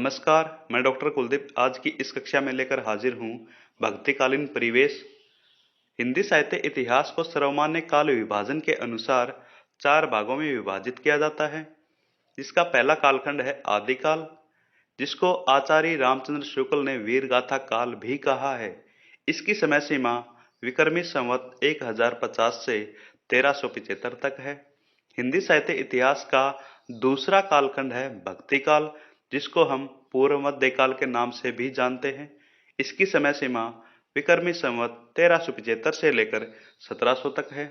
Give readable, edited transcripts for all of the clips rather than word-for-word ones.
नमस्कार, मैं डॉक्टर कुलदीप आज की इस कक्षा में लेकर हाजिर हूँ भक्तिकालीन परिवेश। हिंदी साहित्य इतिहास को सर्वमान्य काल विभाजन के अनुसार चार भागों में विभाजित किया जाता है। इसका पहला कालखंड है आदिकाल, जिसको आचार्य रामचंद्र शुक्ल ने वीरगाथा काल भी कहा है। इसकी समय सीमा विक्रमी संवत 1050 से 1375 तक है। हिंदी साहित्य इतिहास का दूसरा कालखंड है भक्तिकाल, जिसको हम पूर्व मध्यकाल के नाम से भी जानते हैं। इसकी समय सीमा विक्रमी संवत 1375 से लेकर 1700 तक है।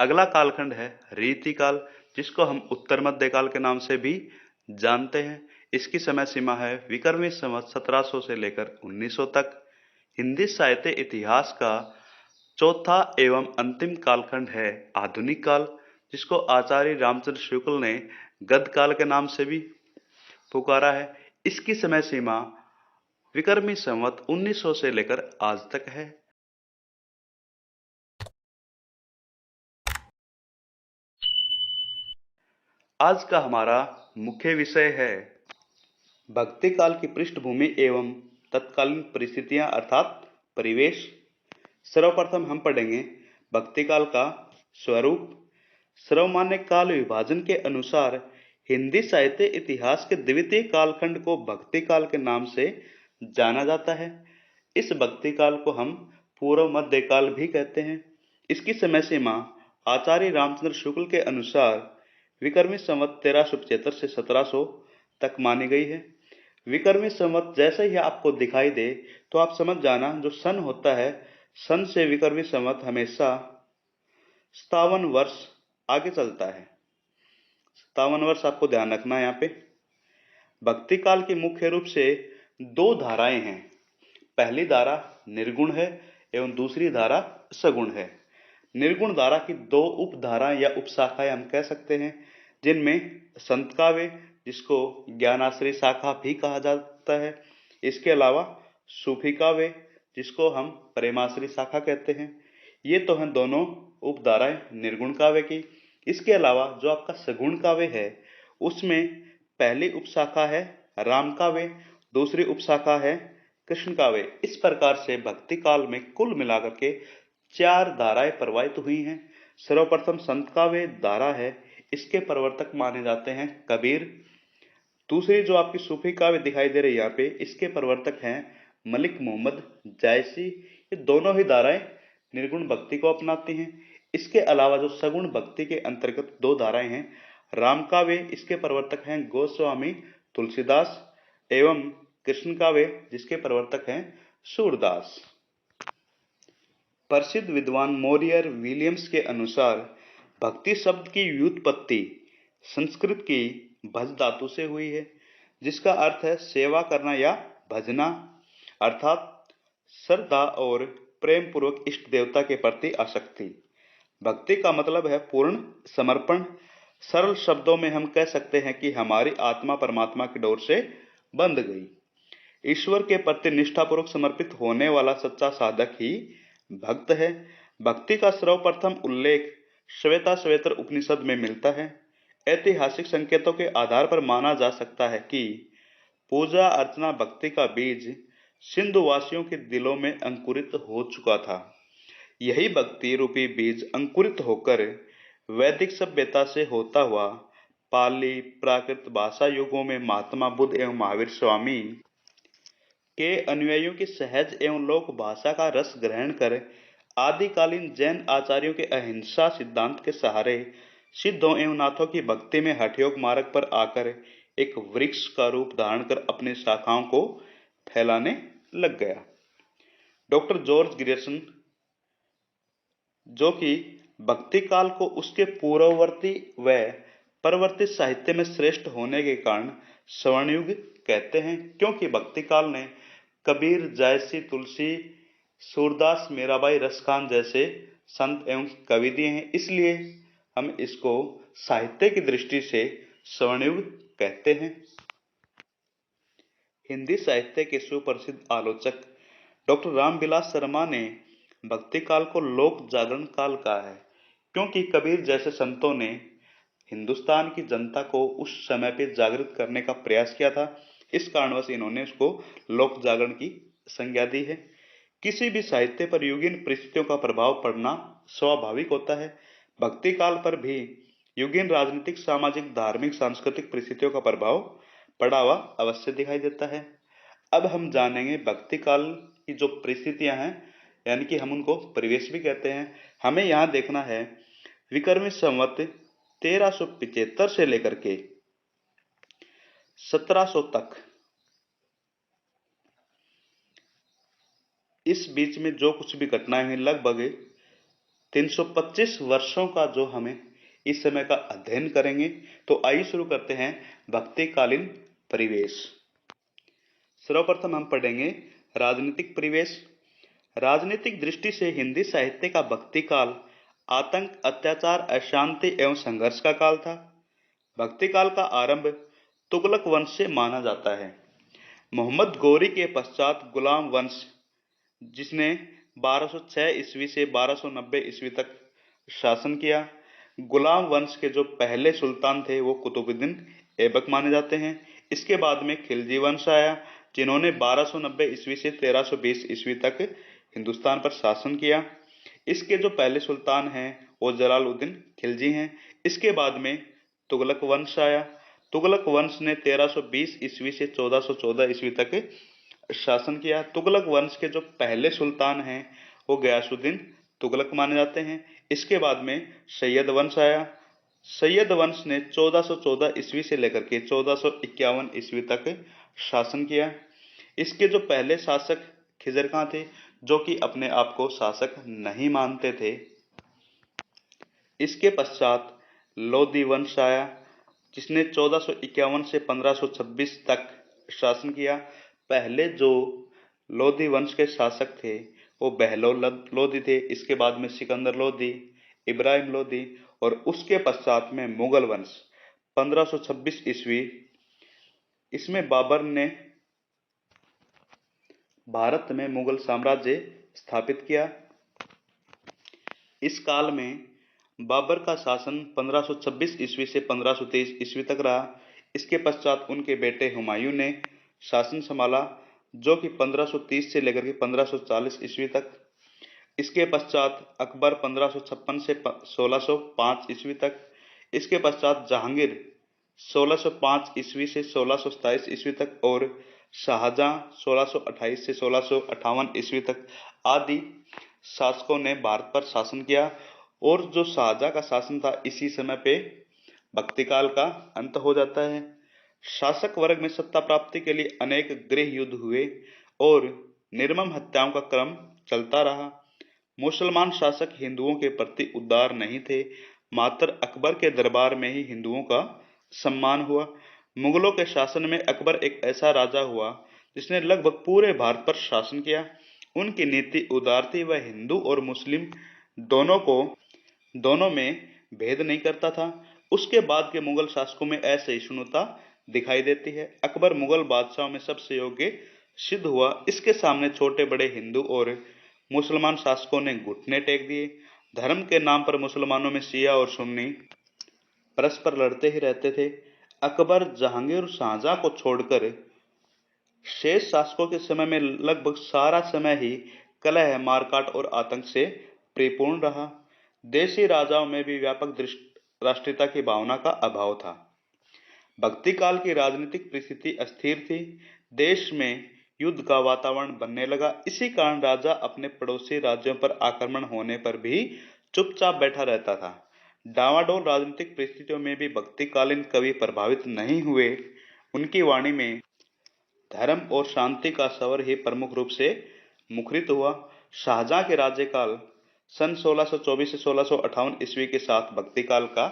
अगला कालखंड है रीतिकाल, जिसको हम उत्तर मध्यकाल के नाम से भी जानते हैं। इसकी समय सीमा है विक्रमी संवत 1700 से लेकर 1900 तक। हिंदी साहित्य इतिहास का चौथा एवं अंतिम कालखंड है आधुनिक काल, जिसको आचार्य रामचंद्र शुक्ल ने गद्य काल के नाम से भी पुकारा है। इसकी समय सीमा विक्रमी संवत 1900 से लेकर आज तक है। आज का हमारा मुख्य विषय है भक्ति काल की पृष्ठभूमि एवं तत्कालीन परिस्थितियां अर्थात परिवेश। सर्वप्रथम हम पढ़ेंगे भक्ति काल का स्वरूप। सर्वमान्य काल विभाजन के अनुसार हिंदी साहित्य इतिहास के द्वितीय कालखंड को भक्ति काल के नाम से जाना जाता है। इस भक्ति काल को हम पूर्व मध्यकाल भी कहते हैं। इसकी समय सीमा आचार्य रामचंद्र शुक्ल के अनुसार विक्रमी संवत 1375 से 1700 तक मानी गई है। विक्रमी संवत जैसे ही आपको दिखाई दे तो आप समझ जाना, जो सन होता है, सन से विक्रमी संवत हमेशा 57 वर्ष आगे चलता है। 57 वर्ष आपको ध्यान रखना है। यहाँ पे भक्ति काल की मुख्य रूप से दो धाराएं हैं। पहली धारा निर्गुण है एवं दूसरी धारा सगुण है। निर्गुण धारा की दो उपधाराएं या उपशाखाएं हम कह सकते हैं, जिनमें संत काव्य, जिसको ज्ञानाश्रय शाखा भी कहा जाता है, इसके अलावा सूफी काव्य, जिसको हम प्रेमाश्रय शाखा कहते हैं। ये तो हैं दोनों उपधाराएं निर्गुण काव्य की। इसके अलावा जो आपका सगुण काव्य है, उसमें पहली उपशाखा है राम काव्य, दूसरी उपशाखा है कृष्ण काव्य। इस प्रकार से भक्ति काल में कुल मिलाकर के चार धाराएं प्रवाहित हुई हैं। सर्वप्रथम संत काव्य धारा है, इसके प्रवर्तक माने जाते हैं कबीर। दूसरी जो आपकी सूफी काव्य दिखाई दे रही है यहाँ पे, इसके प्रवर्तक हैं मलिक मोहम्मद जायसी। ये दोनों ही धाराएं निर्गुण भक्ति को अपनाती हैं। इसके अलावा जो सगुण भक्ति के अंतर्गत दो धाराएं हैं, राम काव्य, इसके प्रवर्तक हैं गोस्वामी तुलसीदास, एवं कृष्ण काव्य, जिसके प्रवर्तक हैं सूरदास। प्रसिद्ध विद्वान मोरियर विलियम्स के अनुसार भक्ति शब्द की व्युत्पत्ति संस्कृत की भज धातु से हुई है, जिसका अर्थ है सेवा करना या भजना, अर्थात श्रद्धा और प्रेम पूर्वक इष्ट देवता के प्रति आसक्ति। भक्ति का मतलब है पूर्ण समर्पण। सरल शब्दों में हम कह सकते हैं कि हमारी आत्मा परमात्मा की डोर से बंध गई। ईश्वर के प्रति निष्ठापूर्वक समर्पित होने वाला सच्चा साधक ही भक्त है। भक्ति का सर्वप्रथम उल्लेख श्वेताश्वेतर उपनिषद में मिलता है। ऐतिहासिक संकेतों के आधार पर माना जा सकता है कि पूजा अर्चना भक्ति का बीज सिंधु वासियों के दिलों में अंकुरित हो चुका था। यही भक्ति रूपी बीज अंकुरित होकर वैदिक सभ्यता से होता हुआ पाली प्राकृत भाषा युगों में महात्मा बुद्ध एवं महावीर स्वामी के अनुयायियों की सहज एवं लोक भाषा का रस ग्रहण कर आदिकालीन जैन आचार्यों के अहिंसा सिद्धांत के सहारे सिद्धों एवं नाथों की भक्ति में हठयोग मार्ग पर आकर एक वृक्ष का रूप धारण कर अपनी शाखाओं को फैलाने लग गया। डॉक्टर जॉर्ज ग्रियर्सन, जो कि भक्ति काल को उसके पूर्ववर्ती व परवर्ती साहित्य में श्रेष्ठ होने के कारण स्वर्णयुग कहते हैं, क्योंकि भक्ति काल ने कबीर, जायसी, तुलसी, सूरदास, मीराबाई, रसखान जैसे संत एवं कवि दिए हैं। इसलिए हम इसको साहित्य की दृष्टि से स्वर्णयुग कहते हैं। हिंदी साहित्य के सुप्रसिद्ध आलोचक डॉक्टर रामविलास शर्मा ने भक्ति काल को लोक जागरण काल कहा है, क्योंकि कबीर जैसे संतों ने हिंदुस्तान की जनता को उस समय पे जागृत करने का प्रयास किया था। इस कारणवश इन्होंने उसको लोक जागरण की संज्ञा दी है। किसी भी साहित्य पर युगीन परिस्थितियों का प्रभाव पड़ना स्वाभाविक होता है। भक्ति काल पर भी युगीन राजनीतिक, सामाजिक, धार्मिक, सांस्कृतिक परिस्थितियों का प्रभाव पड़ा हुआ अवश्य दिखाई देता है। अब हम जानेंगे भक्ति काल की जो परिस्थितियां हैं, यानी कि हम उनको परिवेश भी कहते हैं। हमें यहाँ देखना है विक्रमी संवत 1375 से लेकर के 1700 तक, इस बीच में जो कुछ भी घटनाएं हुई, लगभग 325 वर्षों का जो हमें इस समय का अध्ययन करेंगे। तो आइए शुरू करते हैं भक्तिकालीन परिवेश। सर्वप्रथम हम पढ़ेंगे राजनीतिक परिवेश। राजनीतिक दृष्टि से हिंदी साहित्य का भक्ति काल आतंक, अत्याचार, अशांति एवं संघर्ष का काल था। भक्ति काल का आरंभ तुगलक वंश से माना जाता है। मोहम्मद गौरी के पश्चात गुलाम वंश, जिसने 1206 ईस्वी से 1290 ईस्वी तक शासन किया। गुलाम वंश के जो पहले सुल्तान थे वो कुतुबुद्दीन ऐबक माने जाते हैं। इसके बाद में खिलजी वंश आया, जिन्होंने 1290 ईस्वी से 1320 ईस्वी तक हिंदुस्तान पर शासन किया। इसके जो पहले सुल्तान हैं वो जलालुद्दीन खिलजी हैं। इसके बाद में तुगलक वंश आया। तुगलक वंश ने 1320 ईस्वी से 1414 ईस्वी तक शासन किया। तुगलक वंश के जो पहले सुल्तान हैं वो गयासुद्दीन तुगलक माने जाते हैं। इसके बाद में सैयद वंश आया। सैयद वंश ने 1414 ईस्वी से लेकर के 1451 ईस्वी तक शासन किया। इसके जो पहले शासक खिजर खां थे, जो कि अपने आप को शासक नहीं मानते थे। इसके पश्चात लोधी वंश आया, जिसने 1451 से 1526 तक शासन किया। पहले जो लोधी वंश के शासक थे वो बहलोल लोधी थे। इसके बाद में सिकंदर लोधी, इब्राहिम लोधी और उसके पश्चात में मुगल वंश 1526 ईस्वी। इसमें बाबर ने भारत में मुगल साम्राज्य स्थापित किया। इस काल में बाबर का शासन 1526 ईस्वी से 1523 ईस्वी तक रहा। इसके पश्चात उनके बेटे हुमायूं ने शासन संभाला, जो कि 1530 से लेकर के 1540 ईस्वी तक। इसके पश्चात अकबर 1556 से 1605 ईस्वी तक। इसके पश्चात जहांगीर 1605 ईस्वी से 1627 ईस्वी तक और शाहजहां 1628 से 1658 ईस्वी तक आदि शासकों ने भारत पर शासन किया। और जो शाहजहां का शासन था, इसी समय पे भक्तिकाल का अंत हो जाता है। शासक वर्ग में सत्ता प्राप्ति के लिए अनेक गृह युद्ध हुए और निर्मम हत्याओं का क्रम चलता रहा। मुसलमान शासक हिंदुओं के प्रति उदार नहीं थे, मात्र अकबर के दरबार में ही हिंदुओं का सम्मान हुआ। मुगलों के शासन में अकबर एक ऐसा राजा हुआ जिसने लगभग पूरे भारत पर शासन किया। उनकी नीति उदार थी। वह हिंदू और मुस्लिम दोनों में भेद नहीं करता था। उसके बाद के मुगल शासकों में असहिष्णुता दिखाई देती है। अकबर मुगल बादशाहों में सबसे योग्य सिद्ध हुआ। इसके सामने छोटे बड़े हिंदू और मुसलमान शासकों ने घुटने टेक दिए। धर्म के नाम पर मुसलमानों में शिया और सुन्नी परस्पर लड़ते ही रहते थे। अकबर, जहांगीर और शाहजहां को छोड़कर शेष शासकों के समय में लगभग सारा समय ही कलह, मारकाट और आतंक से परिपूर्ण रहा। देशी राजाओं में भी व्यापक राष्ट्रीयता की भावना का अभाव था। भक्ति काल की राजनीतिक परिस्थिति अस्थिर थी। देश में युद्ध का वातावरण बनने लगा। इसी कारण राजा अपने पड़ोसी राज्यों पर आक्रमण होने पर भी चुपचाप बैठा रहता था। डावाडोल राजनीतिक परिस्थितियों में भी भक्तिकालीन कवि प्रभावित नहीं हुए। उनकी वाणी में धर्म और शांति का स्वर ही प्रमुख रूप से मुखरित हुआ। शाहजहां के राज्यकाल सन 1624 से 1658 ईस्वी के साथ भक्ति काल का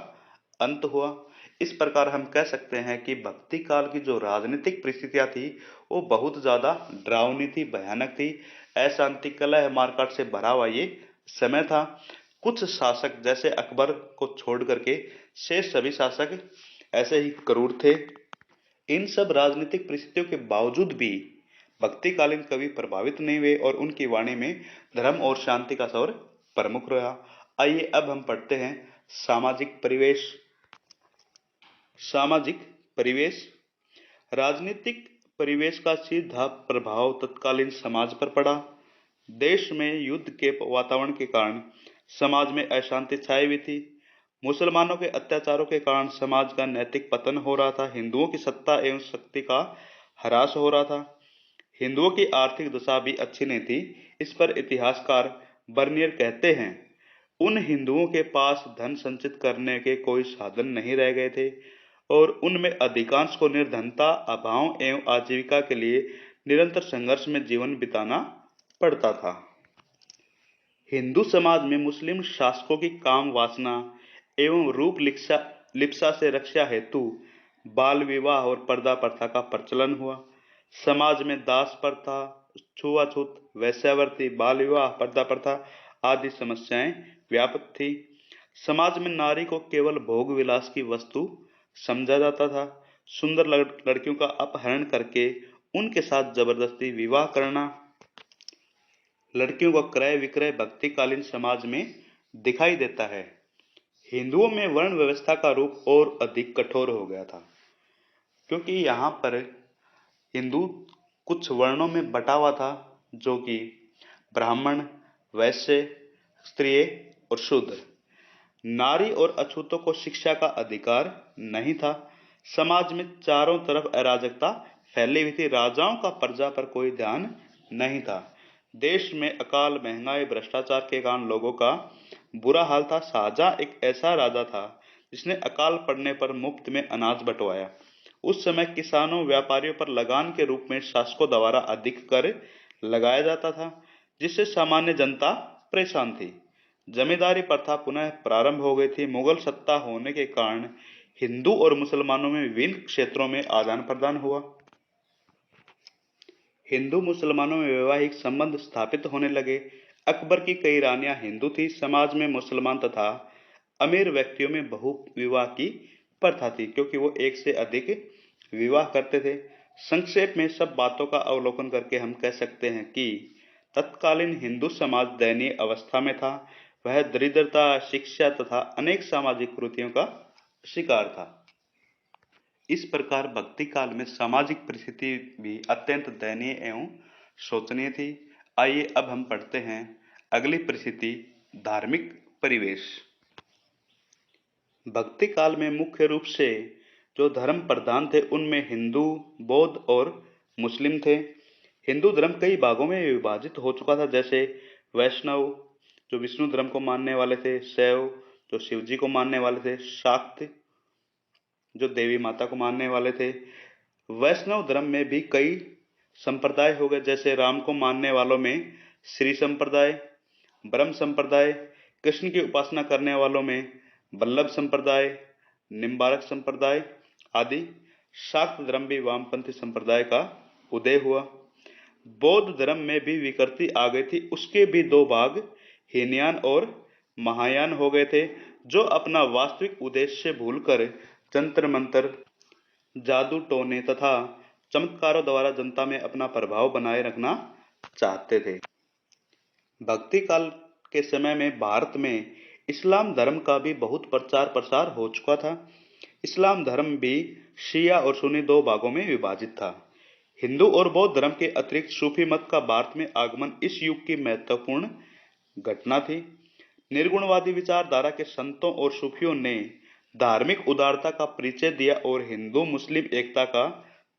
अंत हुआ। इस प्रकार हम कह सकते हैं कि भक्ति काल की जो राजनीतिक परिस्थितियां थी वो बहुत ज्यादा डरावनी थी, भयानक थी। अशांति, कलह, मारकाट से भरा हुआ ये समय था। कुछ शासक जैसे अकबर को छोड़ करके शेष सभी शासक ऐसे ही क्रूर थे। इन सब राजनीतिक परिस्थितियों के बावजूद भी भक्तिकालीन कवि प्रभावित नहीं हुए और उनकी वाणी में धर्म और शांति का स्वर प्रमुख रहा। आइए अब हम पढ़ते हैं सामाजिक परिवेश। सामाजिक परिवेश। राजनीतिक परिवेश का सीधा प्रभाव तत्कालीन समाज पर पड़ा। देश में युद्ध के वातावरण के कारण समाज में अशांति छाई हुई थी। मुसलमानों के अत्याचारों के कारण समाज का नैतिक पतन हो रहा था। हिंदुओं की सत्ता एवं शक्ति का ह्रास हो रहा था। हिंदुओं की आर्थिक दशा भी अच्छी नहीं थी। इस पर इतिहासकार बर्नियर कहते हैं, उन हिंदुओं के पास धन संचित करने के कोई साधन नहीं रह गए थे और उनमें अधिकांश को निर्धनता, अभाव एवं आजीविका के लिए निरंतर संघर्ष में जीवन बिताना पड़ता था। हिंदू समाज में मुस्लिम शासकों की काम वासना एवं रूप लिप्सा से रक्षा हेतु बाल विवाह और पर्दा प्रथा का प्रचलन हुआ। समाज में दास प्रथा, छुआछूत, वेश्यावृत्ति, बाल विवाह, पर्दा प्रथा आदि समस्याएं व्यापक थी। समाज में नारी को केवल भोग विलास की वस्तु समझा जाता था। सुंदर लड़कियों का अपहरण करके उनके साथ जबरदस्ती विवाह करना, लड़कियों का क्रय विक्रय भक्तिकालीन समाज में दिखाई देता है। हिंदुओं में वर्ण व्यवस्था का रूप और अधिक कठोर हो गया था, क्योंकि यहाँ पर हिंदू कुछ वर्णों में बटा हुआ था, जो कि ब्राह्मण, वैश्य, क्षत्रिय और शूद्र। नारी और अछूतों को शिक्षा का अधिकार नहीं था। समाज में चारों तरफ अराजकता फैली हुई थी। राजाओं का प्रजा पर कोई ध्यान नहीं था। देश में अकाल, महंगाई, भ्रष्टाचार के कारण लोगों का बुरा हाल था। शाहजहां एक ऐसा राजा था जिसने अकाल पड़ने पर मुफ्त में अनाज बंटवाया। उस समय किसानों, व्यापारियों पर लगान के रूप में शासकों द्वारा अधिक कर लगाया जाता था, जिससे सामान्य जनता परेशान थी। जमींदारी प्रथा पुनः प्रारंभ हो गई थी। मुगल सत्ता होने के कारण हिंदू और मुसलमानों में विभिन्न क्षेत्रों में आदान प्रदान हुआ। हिंदू मुसलमानों में वैवाहिक संबंध स्थापित होने लगे। अकबर की कई रानियां हिंदू थी। समाज में मुसलमान तथा अमीर व्यक्तियों में बहु विवाह की प्रथा थी, क्योंकि वो एक से अधिक विवाह करते थे। संक्षेप में सब बातों का अवलोकन करके हम कह सकते हैं कि तत्कालीन हिंदू समाज दयनीय अवस्था में था। वह दरिद्रता, शिक्षा तथा अनेक सामाजिक कुरीतियों का शिकार था। इस प्रकार भक्ति काल में सामाजिक परिस्थिति भी अत्यंत दयनीय एवं शोचनीय थी। आइए अब हम पढ़ते हैं अगली परिस्थिति, धार्मिक परिवेश। भक्ति काल में मुख्य रूप से जो धर्म प्रधान थे उनमें हिंदू, बौद्ध और मुस्लिम थे। हिंदू धर्म कई भागों में विभाजित हो चुका था, जैसे वैष्णव जो विष्णु धर्म को मानने वाले थे, शैव जो शिव जी को मानने वाले थे, शाक्त जो देवी माता को मानने वाले थे। वैष्णव धर्म में भी कई संप्रदाय हो गए, जैसे राम को मानने वालों में श्री संप्रदाय, ब्रह्म संप्रदाय, कृष्ण की उपासना करने वालों में वल्लभ संप्रदाय, निम्बारक संप्रदाय आदि। शाक्त धर्म भी वामपंथी संप्रदाय का उदय हुआ। बौद्ध धर्म में भी विकृति आ गई थी। उसके भी दो भाग, हीनयान और महायान हो गए थे, जो अपना वास्तविक उद्देश्य भूलकर जंतर मंतर, जादू टोने तथा चमत्कारों द्वारा जनता में अपना प्रभाव बनाए रखना चाहते थे। भक्ति काल के समय में भारत में इस्लाम धर्म का भी बहुत प्रचार प्रसार हो चुका था। इस्लाम धर्म भी शिया और सुन्नी दो भागों में विभाजित था। हिंदू और बौद्ध धर्म के अतिरिक्त सूफी मत का भारत में आगमन इस युग की महत्वपूर्ण घटना थी। निर्गुणवादी विचारधारा के संतों और सूफियों ने धार्मिक उदारता का परिचय दिया और हिंदू मुस्लिम एकता का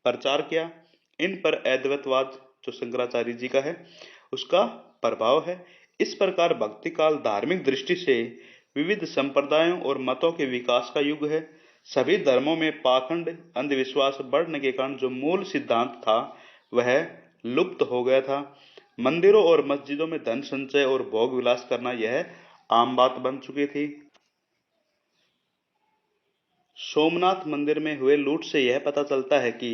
प्रचार किया। इन पर अद्वैतवाद जो शंकराचार्य जी का है उसका प्रभाव है। इस प्रकार भक्ति काल धार्मिक दृष्टि से विविध संप्रदायों और मतों के विकास का युग है। सभी धर्मों में पाखंड, अंधविश्वास बढ़ने के कारण जो मूल सिद्धांत था वह लुप्त हो गया था। मंदिरों और मस्जिदों में धन संचय और भोग विलास करना यह आम बात बन चुकी थी। सोमनाथ मंदिर में हुए लूट से यह पता चलता है कि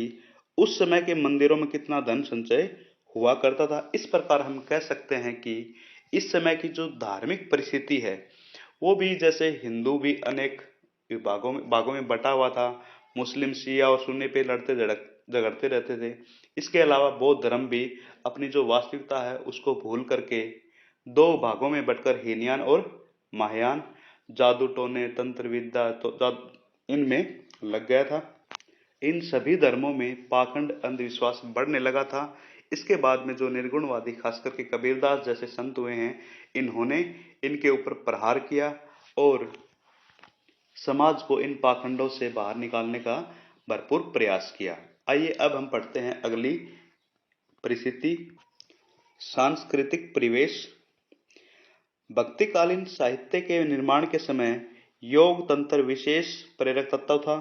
उस समय के मंदिरों में कितना धन संचय हुआ करता था। इस प्रकार हम कह सकते हैं कि इस समय की जो धार्मिक परिस्थिति है वो भी, जैसे हिंदू भी अनेक भागों में बटा हुआ था। मुस्लिम शिया और सुन्नी पे लड़ते झगड़ते रहते थे। इसके अलावा बौद्ध धर्म भी अपनी जो वास्तविकता है उसको भूल करके दो भागों में बंटकर हीनयान और महायान, जादू टोने, तंत्र विद्या तो इनमें लग गया था। इन सभी धर्मों में पाखंड अंधविश्वास बढ़ने लगा था। इसके बाद में जो निर्गुणवादी खास करके कबीरदास जैसे संत हुए हैं, इन्होंने इनके ऊपर प्रहार किया और समाज को इन पाखंडों से बाहर निकालने का भरपूर प्रयास किया। आइए अब हम पढ़ते हैं अगली परिस्थिति, सांस्कृतिक परिवेश। भक्तिकालीन साहित्य के निर्माण के समय योग तंत्र विशेष प्रेरक तत्व था।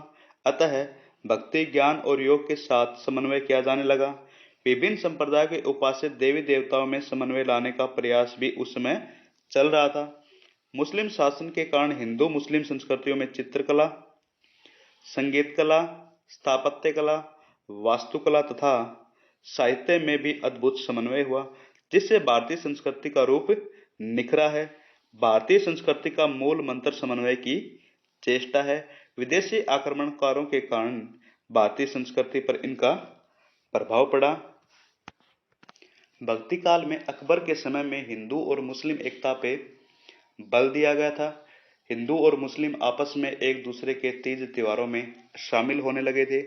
अतः भक्ति ज्ञान और योग के साथ समन्वय किया जाने लगा। विभिन्न संप्रदाय के उपासित देवी देवताओं में समन्वय लाने का प्रयास भी उस समय चल रहा था। मुस्लिम शासन के कारण हिंदू मुस्लिम संस्कृतियों में चित्रकला, संगीत कला, स्थापत्य कला, वास्तुकला तथा साहित्य में भी अद्भुत समन्वय हुआ, जिससे भारतीय संस्कृति का रूप निखरा है। भारतीय संस्कृति का मूल मंत्र समन्वय की चेष्टा है। विदेशी आक्रमणकारों के कारण भारतीय संस्कृति पर इनका प्रभाव पड़ा। भक्ति काल में अकबर के समय में हिंदू और मुस्लिम एकता पे बल दिया गया था। हिंदू और मुस्लिम आपस में एक दूसरे के तीज त्योहारों में शामिल होने लगे थे।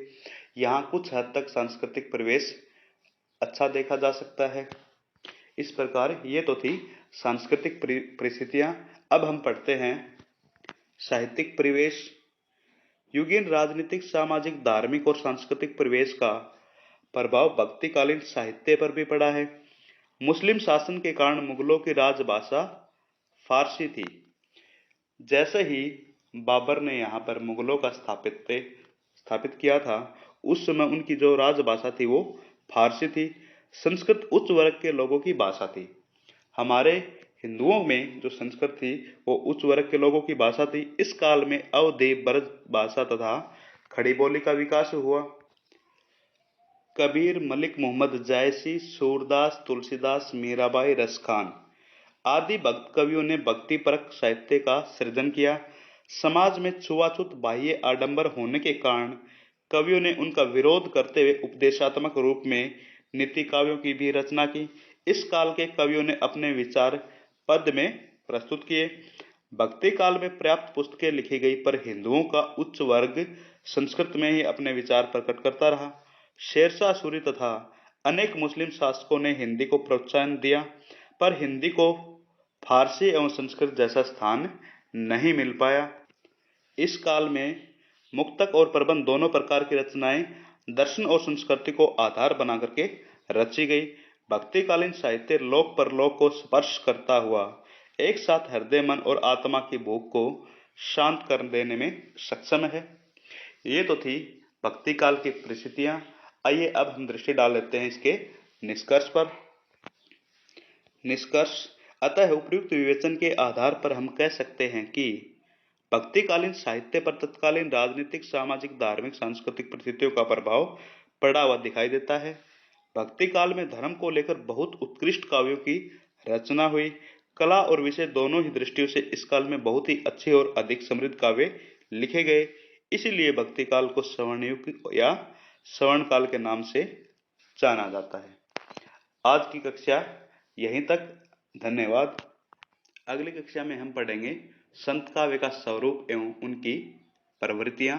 यहाँ कुछ हद तक सांस्कृतिक परिवेश अच्छा देखा जा सकता है। इस प्रकार ये तो थी सांस्कृतिक परिस्थितियां। अब हम पढ़ते हैं साहित्यिक परिवेश। युगीन राजनीतिक, सामाजिक, धार्मिक और सांस्कृतिक परिवेश का प्रभाव भक्तिकालीन साहित्य पर भी पड़ा है। मुस्लिम शासन के कारण मुगलों की राजभाषा फारसी थी। जैसे ही बाबर ने यहाँ पर मुगलों का स्थापित किया था, उस समय उनकी जो राजभाषा थी वो फारसी थी। संस्कृत उच्च वर्ग के लोगों की भाषा थी। हमारे हिंदुओं में जो संस्कृत थी वो उच्च वर्ग के लोगों की भाषा थी। इस काल में अवधी, ब्रज भाषा तथा खड़ी बोली का विकास हुआ। कबीर, मलिक मोहम्मद जायसी, सूरदास, तुलसीदास, मीराबाई, रसखान आदि भक्त कवियों ने भक्तिपरक साहित्य का सृजन किया। समाज में छुआछूत, बाह्य आडंबर होने के कारण कवियों ने उनका विरोध करते हुए उपदेशात्मक रूप में नीति काव्यों की भी रचना की। इस काल के कवियों ने अपने विचार पद में प्रस्तुत किए। भक्ति काल में पर्याप्त पुस्तकें लिखी गई, पर हिंदुओं का उच्च वर्ग संस्कृत में ही अपने विचार प्रकट करता रहा। शेरशाह सूरी तथा अनेक मुस्लिम शासकों ने हिंदी को प्रोत्साहन दिया, पर हिंदी को फारसी एवं संस्कृत जैसा स्थान नहीं मिल पाया। इस काल में मुक्तक और प्रबंध दोनों प्रकार की रचनाएं दर्शन और संस्कृति को आधार बना करके रची गई। भक्तिकालीन साहित्य लोक परलोक को स्पर्श करता हुआ एक साथ हृदय, मन और आत्मा की भूख को शांत कर देने में सक्षम है। ये तो थी भक्ति काल की परिस्थितियां। आइए अब हम दृष्टि डाल लेते हैं इसके निष्कर्ष पर। निष्कर्ष, अतः उपयुक्त विवेचन के आधार पर हम कह सकते हैं कि भक्तिकालीन साहित्य पर तत्कालीन राजनीतिक, सामाजिक, धार्मिक, सांस्कृतिक परिस्थितियों का प्रभाव पड़ा हुआ दिखाई देता है। भक्ति काल में धर्म को लेकर बहुत उत्कृष्ट काव्यों की रचना हुई। कला और विषय दोनों ही दृष्टियों से इस काल में बहुत ही अच्छे और अधिक समृद्ध काव्य लिखे गए। इसीलिए भक्ति काल को स्वर्णयुग या स्वर्ण काल के नाम से जाना जाता है। आज की कक्षा यहीं तक। धन्यवाद। अगली कक्षा में हम पढ़ेंगे संत काव्य का स्वरूप एवं उनकी प्रवृत्तियां।